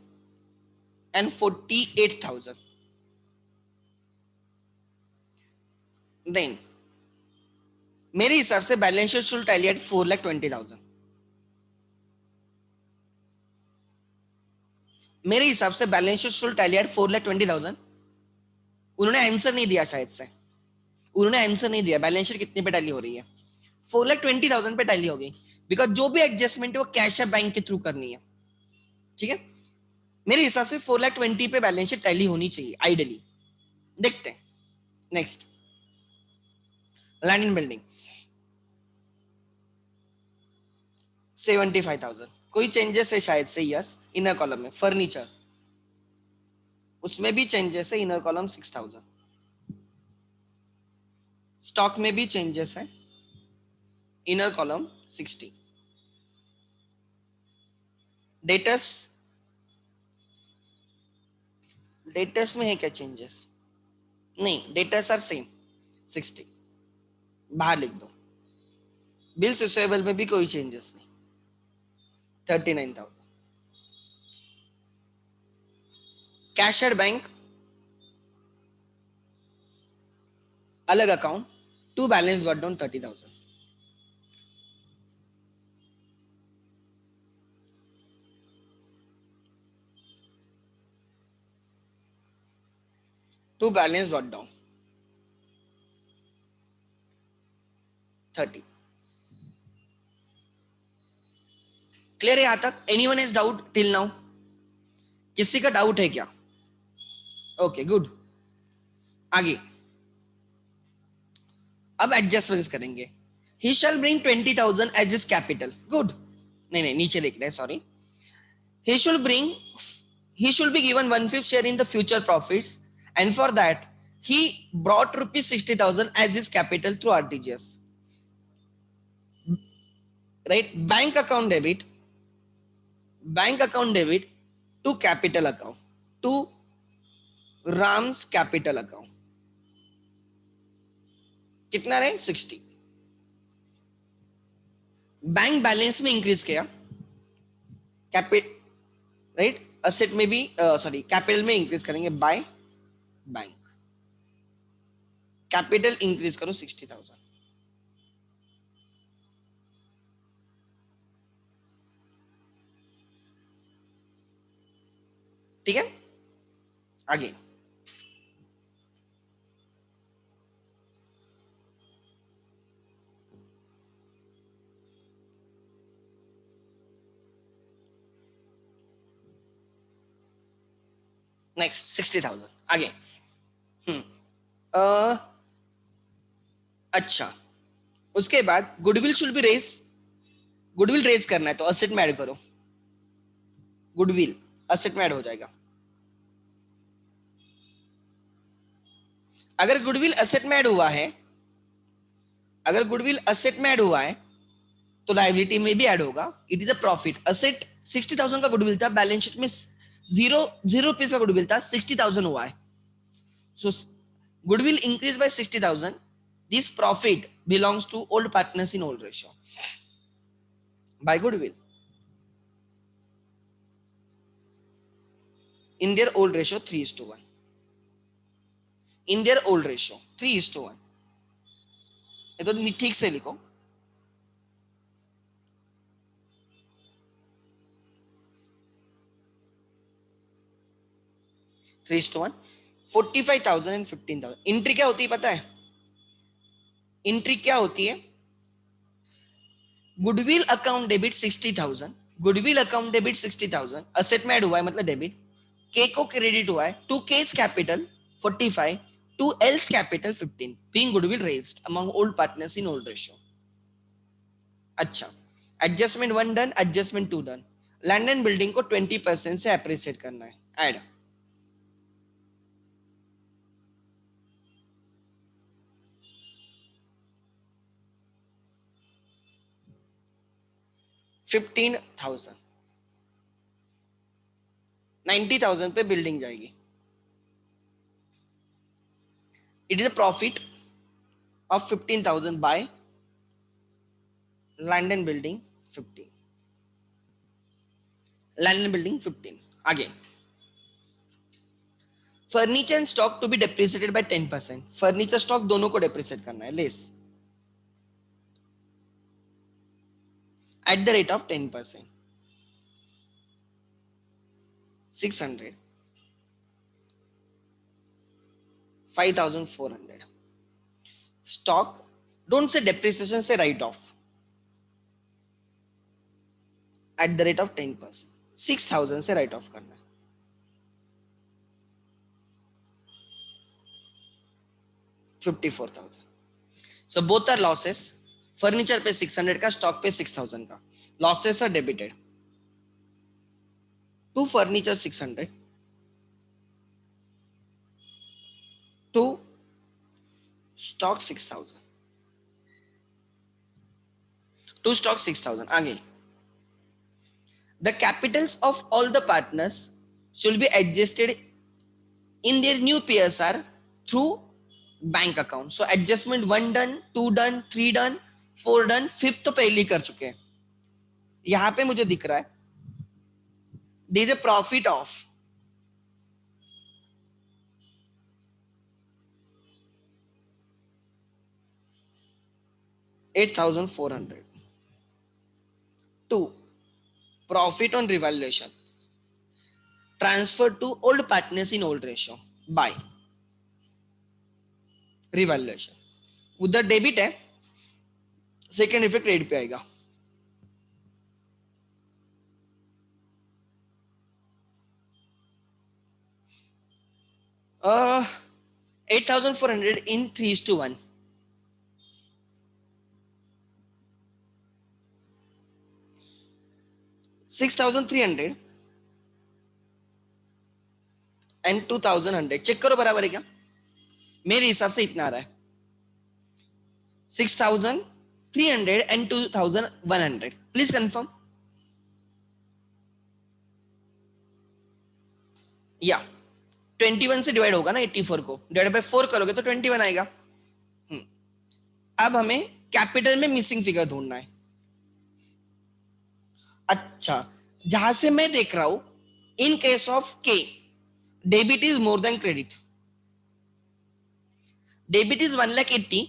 Speaker 1: and 48,000. देन मेरे हिसाब से balance sheet should tally at 4,20,000. मेरे हिसाब से balance sheet should tally at 4,20,000. उन्होंने आंसर नहीं दिया, शायद से उन्होंने आंसर नहीं दिया. बैलेंस शीट कितने पे टैली हो रही है? 4,20,000 पे टैली हो गई. बिकॉज जो भी एडजस्टमेंट है वो कैश या बैंक के थ्रू करनी है. ठीक है, मेरे हिसाब से 4,20,000 पे बैलेंस शीट टैली होनी चाहिए आइडियली. देखते हैं. Next, land and building 75,000. कोई चेंजेस है शायद से? यस. इनर कॉलम में फर्नीचर, उसमें भी चेंजेस है. Inner column 6,000. स्टॉक में भी चेंजेस है. Inner column 60. डेटर्स, डेटर्स में है क्या चेंजेस? नहीं, डेटर्स आर सेम 60. बाहर लिख दो. बिल्स रिसीवेबल में भी कोई चेंजेस नहीं, 39,000. कैश एट बैंक अलग account, to balance but down 30,000. To balance but down 30. Clear है यहां तक? Anyone is doubt till now? किसी का डाउट है क्या? Okay good. आगे अब एडजस्टमेंट्स करेंगे. He shall bring 20,000 as his capital. Good. नहीं नहीं नीचे देख रहे हैं, sorry. he should bring he should be given 1/5 share in the future profits, and for that he brought rupees 60,000 as his capital through RTGS. Right? Bank account debit to capital account, to Ram's capital account. कितना रहे? 60. Bank balance में increase किया, capital right, asset में भी sorry capital में increase करेंगे by bank. Capital increase करो 60,000. ठीक है. आगे नेक्स्ट 60,000. आगे अच्छा, उसके बाद goodwill should be raise. Goodwill raise करना है तो असेट में ऐड करो. गुडविल असेट में ऐड हो जाएगा. अगर गुडविल असेट में ऐड हुआ है, अगर गुडविल असेट में ऐड हुआ है तो लायबिलिटी में भी ऐड होगा. It is a profit. Asset 60,000 का गुडविल था, बैलेंस शीट में 0 रुपीज का गुडविल था, 60,000 हुआ है. So goodwill increase by 60,000. This profit belongs to old partners in old ratio by goodwill in their old ratio 3:1. in their old ratio 3:1. ये तो ठीक से लिखो. Three is to one. 45,000 and 15,000. Entry क्या होती है पता है? एंट्री क्या होती है? Goodwill account debit 60,000. Goodwill account debit 60,000 asset में ऐड हुआ है मतलब डेबिट. के को क्रेडिट हुआ है. To case capital 45, to L's capital 15, being goodwill raised among old partners in old ratio. अच्छा, adjustment 1 done, adjustment 2 done. Land and building को 20% से अप्रिशिएट करना है. ऐड 15,000. 90,000 पे बिल्डिंग जाएगी. It is a profit of 15,000 by land and building 15. Land and building 15. आगे furniture and stock to be depreciated by 10%. Furniture stock दोनों को depreciate करना है, less at the rate of 10%. 600, 5,400. Stock, don't say depreciation, say write off at the rate of 10%. 6,000 से write off करना है. 54,000. So both are losses. Furniture पे 600 का, stock पे 6,000 का. Losses are debited. To furniture 600, to stock 6,000. To stock 6,000. आगे the capitals of all the partners should be adjusted in their new PSR through bank account. So adjustment 1 done, 2 done, 3 done, 4 done, 5th तो पहले कर चुके हैं. यहां पे मुझे दिख रहा है there is a profit of 8,400. 2. Profit on revaluation. Transfer to old partners in old ratio by revaluation. उधर डेबिट है, सेकेंड इफेक्ट क्रेडिट पे आएगा. 8,400 in 3:1. 6,300 एंड 2,100. चेक करो बराबर है क्या. मेरे हिसाब से इतना आ रहा है. 6,300 एंड 2,100. Please confirm. या 21 से डिवाइड होगा ना 84 को, डिवाइड बाय 4 करोगे तो 21 आएगा. अब हमें कैपिटल में मिसिंग फिगर ढूंढना है. अच्छा, जहां से मैं देख रहा हूं, इन केस ऑफ के debit is more than credit. Debit is 1,80,000,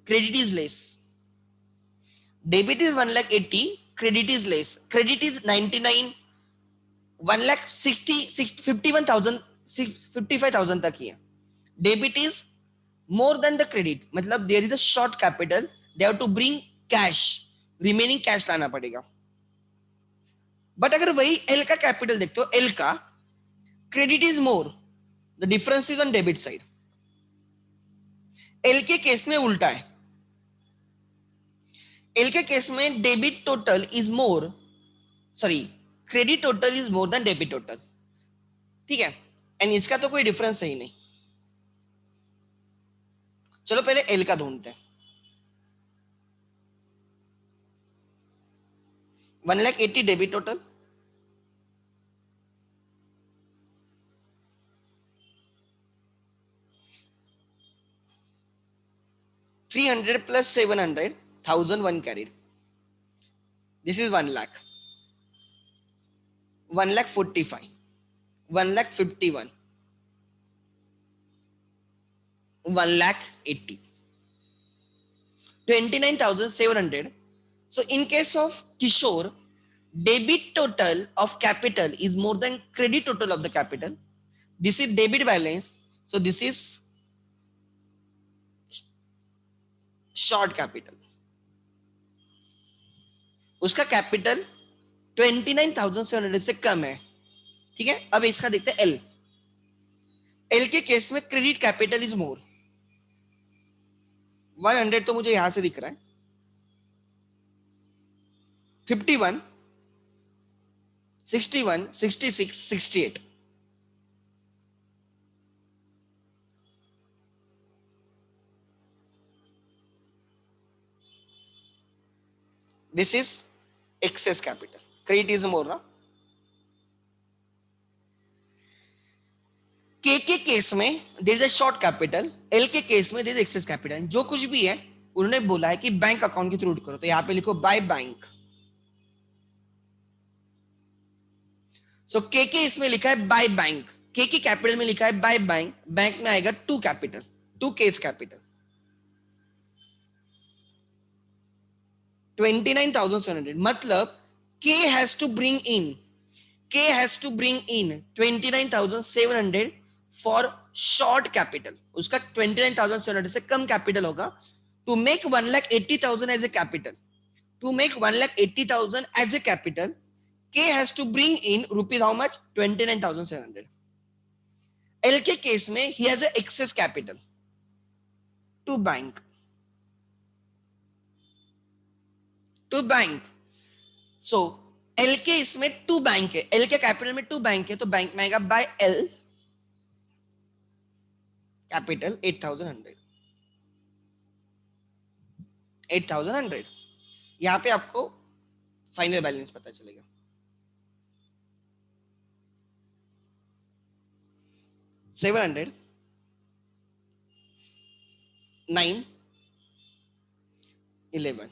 Speaker 1: credit is less. Debit is 1,80,000, credit is less. Credit is 99, 1,60,000, 51,000, 55,000 तक ही है. Debit is more than the credit, मतलब there is a short capital, they have to bring cash, remaining cash लाना पड़ेगा. But अगर वही L का capital देखते हो, L का credit is more, the difference is on debit side. L के केस में उल्टा है. L के केस में debit total is more, sorry, credit total is more than debit total. ठीक है, एंड इसका तो कोई डिफरेंस है ही नहीं. चलो पहले L का ढूंढते हैं. 1,80,000 debit total, 300 plus 700, 1,001 carried. This is 1 lakh. 1,45,000, 1,51,000, 1,80,000, 29,700. So in case of Kishore, debit total of capital is more than credit total of the capital. This is debit balance. So this is short capital. उसका capital 29,700 से कम है. ठीक है, अब इसका देखते हैं L. L के केस में क्रेडिट कैपिटल इज मोर. 100 तो मुझे यहां से दिख रहा है. 51, 61, 66, 68. This is excess capital. Credit is more, ना. K के केस में there is a short capital, L के केस में देयर इज एक्सेस कैपिटल. जो कुछ भी है उन्होंने बोला है कि बैंक अकाउंट के थ्रू करो, तो यहां पे लिखो बाय बैंक. सो K के इसमें लिखा है बाय बैंक. K के कैपिटल में लिखा है बाय बैंक. बैंक में आएगा to capital, to case capital. 29,700. मतलब K has to bring in 29,700 for short capital. उसका 29,700 से कम कैपिटल होगा. To make 1,80,000 as a capital, to make 1,80,000 as a capital, K has to bring in rupees how much? 29,700. L के case में he has a excess capital to bank. To bank. So L के इसमें to bank है, L के capital में to bank है, तो bank में आएगा बाय L कैपिटल 8,100. 8,100. यहां पे आपको फाइनल बैलेंस पता चलेगा. 700, 9, 11.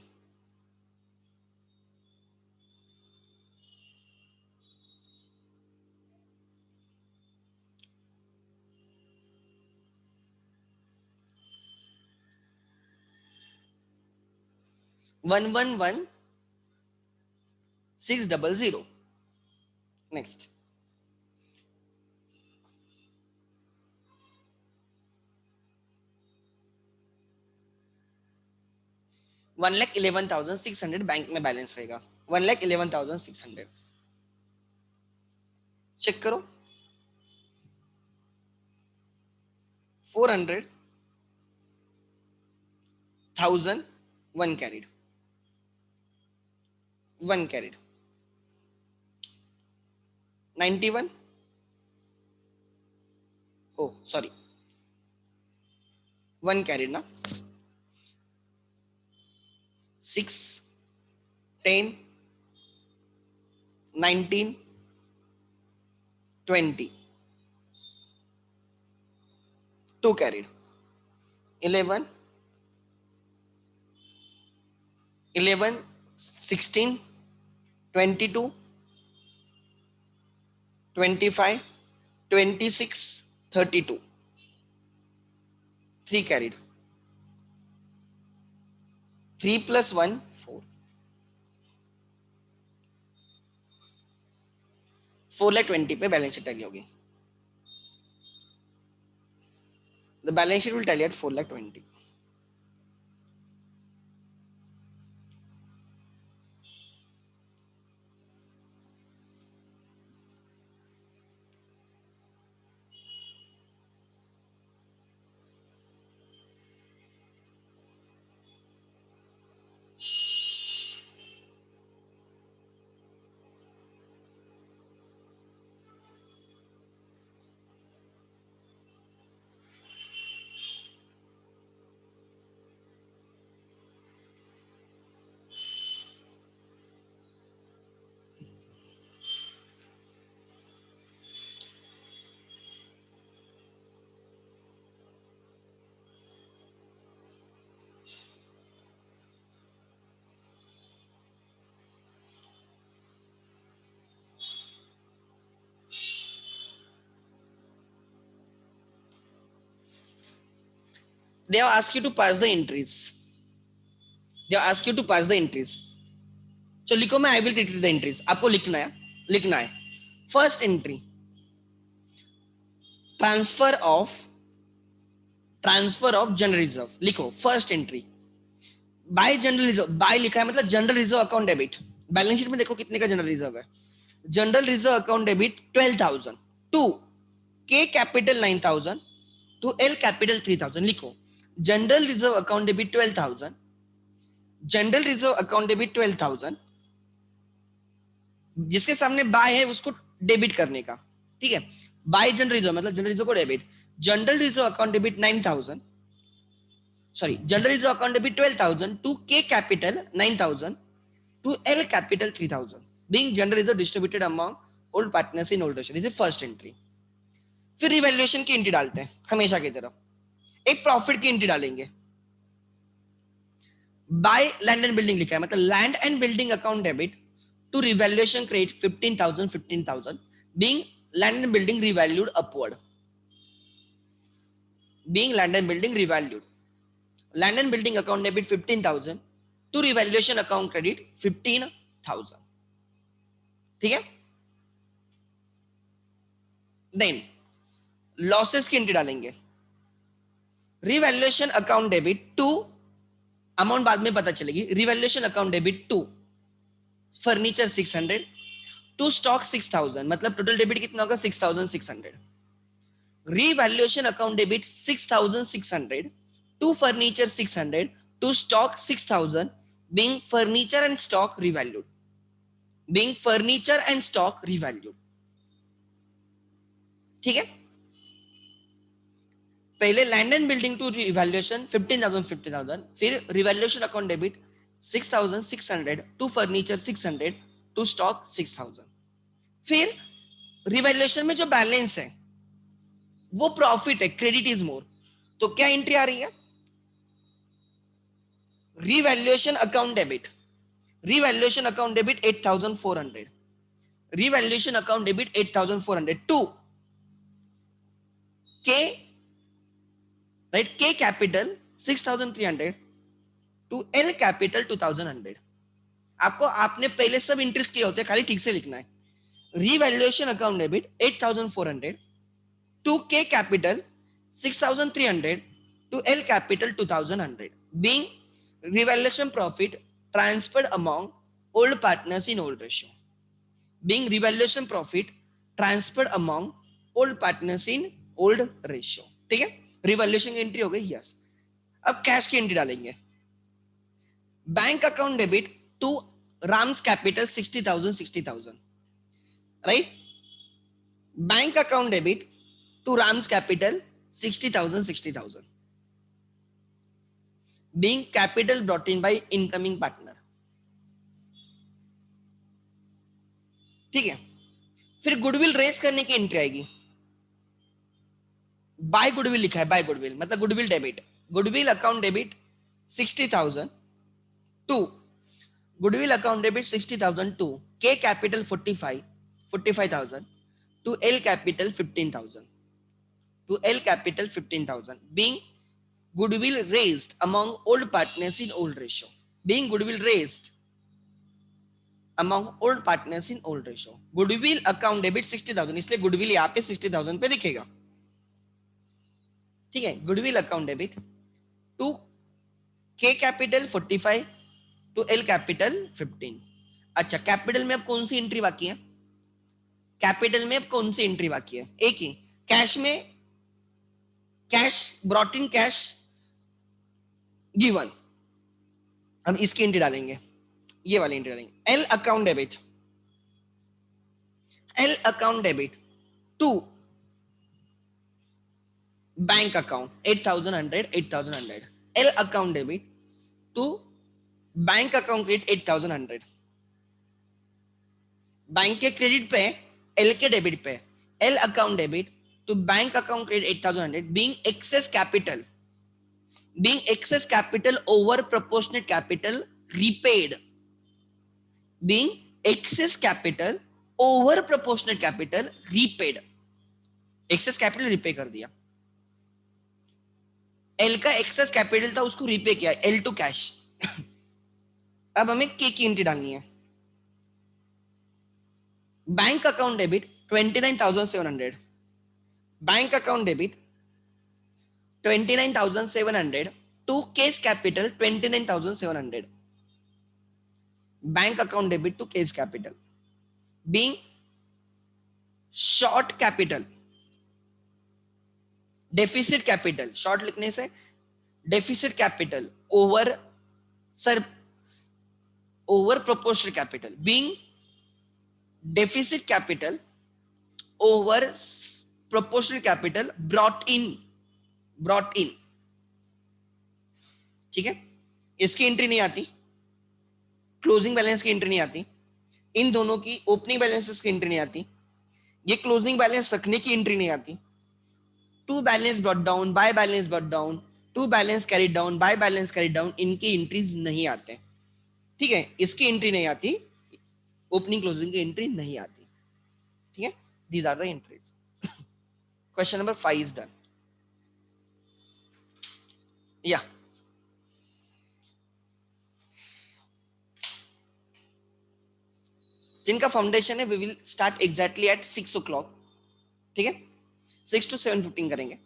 Speaker 1: 111,600. Next. 1,11,600 बैंक में बैलेंस रहेगा. 1,11,600. चेक करो. 400,000 one carried. 91. Oh, sorry. One carried na. 6, 10, 19, 20. 2 carried. 11, 16, 22, 25, 26, 32. 3 carried. 3 plus 1, 4. 4,20,000 पे बैलेंस शीट टैली होगी. The balance sheet will tally at 4,20,000. They have asked you to pass the entries. They have asked you to pass the entries. So लिखो मैं I will treat the entries. आपको लिखना है. First entry. Transfer of general reserve. लिखो first entry. By general reserve. By लिखा है मतलब general reserve account debit. Balance sheet में देखो कितने का जनरल रिजर्व है. General reserve account debit 12,000 to K capital 9,000 to L capital 3,000. लिखो general reserve account debit 12,000. General reserve account debit 12,000. जिसके सामने बाय है उसको डेबिट करने का. ठीक है. बाय जनरल रिजर्व मतलब जनरल रिजर्व को debit. General reserve account debit 9,000. Sorry general reserve account debit 12,000 to K capital 9,000 to L capital 3,000. Being general reserve distributed among old partners in older share. This is first entry. फिर revaluation की entry डालते हैं हमेशा की तरह. एक profit की entry डालेंगे. बाय लैंड एंड बिल्डिंग लिखा है मतलब land and building account debit to revaluation credit 15,000 being land and building revalued upward. Being land and building revalued. Land and building account debit 15,000 to revaluation account credit 15,000. ठीक है. Then losses की entry डालेंगे. Revaluation account debit to amount बाद में पता चलेगी. Revaluation account debit to furniture 600 to stock 6,000 मतलब total debit कितना होगा 6,600. Revaluation account debit 6,600 to furniture 600 to stock 6,000 being furniture and stock revalued. Being furniture and stock revalued. ठीक है. पहले land and building to revaluation 15,000 फिर revaluation account debit 6,600 to furniture 600 to stock 6,000. फिर revaluation में जो balance है वो profit है. Credit is more. तो क्या एंट्री आ रही है. Revaluation account debit. Revaluation account debit 8,400. Revaluation account debit 8,400 to K, right? K capital 6,300 to L capital 2100। आपको आपने पहले सब इंट्रीज किए होते हैं, खाली ठीक से लिखना है। Revaluation account debit 8400 to K capital 6300 to L capital 2100 being revaluation profit transferred among old partners in old ratio, being revaluation profit transferred among old partners in old ratio। ठीक है, रिवैल्यूएशन की एंट्री हो गई। Yes, अब cash की entry डालेंगे। Bank account debit to Ram's capital 60,000 right. Bank account debit to Ram's capital 60,000 being capital brought in by incoming partner। ठीक है, फिर गुडविल रेस करने की एंट्री आएगी। बाय गुडविल लिखा है, बाय गुडविल मतलब goodwill debit, goodwill account debit 60,000 to goodwill account debit 60,000 to K capital 45,000 to L capital 15,000 to L capital 15,000 being goodwill raised among old partners in old ratio, being goodwill raised among old partners in old ratio। goodwill account debit 60,000, इसलिए goodwill यहाँ पे 60,000 पे दिखेगा। ठीक है, goodwill account debit to K capital 45 to L capital 15। अच्छा, capital में अब कौन सी एंट्री बाकी है? कैपिटल में अब कौन सी एंट्री बाकी है? एक ही। कैश में cash brought in, cash given. हम इसकी एंट्री डालेंगे, ये वाली एंट्री डालेंगे। L account debit, L account debit to bank account 8,100 L account debit to bank account credit 8,100। Bank के क्रेडिट पे, एल के डेबिट पे। L account debit to bank account credit 8,100 being excess capital, being excess capital over proportionate capital repaid, being excess capital over proportionate capital repaid। excess capital repay कर दिया, L का excess capital था उसको repay किया, L to cash। अब हमें K की entry डालनी है। Bank account debit 29,700, bank account debit 29,700 to case capital 29,700, bank account debit to case capital being short capital, deficit capital, short लिखने से deficit capital over sir over proportional capital, being deficit capital over proportional capital brought in. ठीक है, इसकी entry नहीं आती, closing balance की entry नहीं आती, इन दोनों की ओपनिंग बैलेंसेस की एंट्री नहीं आती, ये क्लोजिंग बैलेंस रखने की एंट्री नहीं आती। To balance brought down, by balance brought down, to balance carry down, by balance carry down, इनकी एंट्रीज नहीं आते। ठीक है, इसकी एंट्री नहीं आती, ओपनिंग क्लोजिंग की एंट्री नहीं आती। ठीक है, these are the entries. Question number 5 is done. या जिनका फाउंडेशन है we will start exactly at 6 o'clock। ठीक है, 6 to 7:15 करेंगे।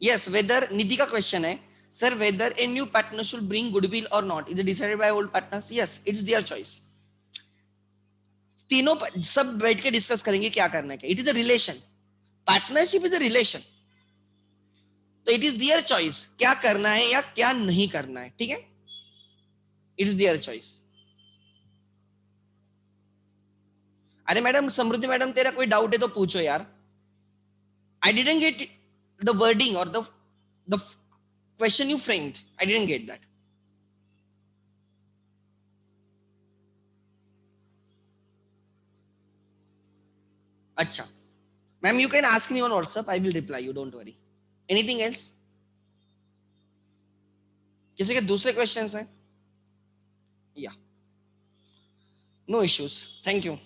Speaker 1: यस, वेदर निधि का क्वेश्चन है sir, whether a new partner should bring goodwill or not is decided by old partners. Yes, it's their choice. तीनों सब बैठ के डिस्कस करेंगे क्या करना है। It is a relation, partnership is a relation, तो इट इज देयर चॉइस क्या करना है या क्या नहीं करना है। ठीक है, इट इज देयर चॉइस। अरे मैडम, समृद्धि मैडम, तेरा कोई डाउट है तो पूछो यार। I didn't get the wording और the question you framed, I didn't get that. अच्छा ma'am, you can ask me on WhatsApp, I will reply you, don't worry. Anything else? किसी के दूसरे क्वेश्चंस हैं? या नो इश्यूज, थैंक यू।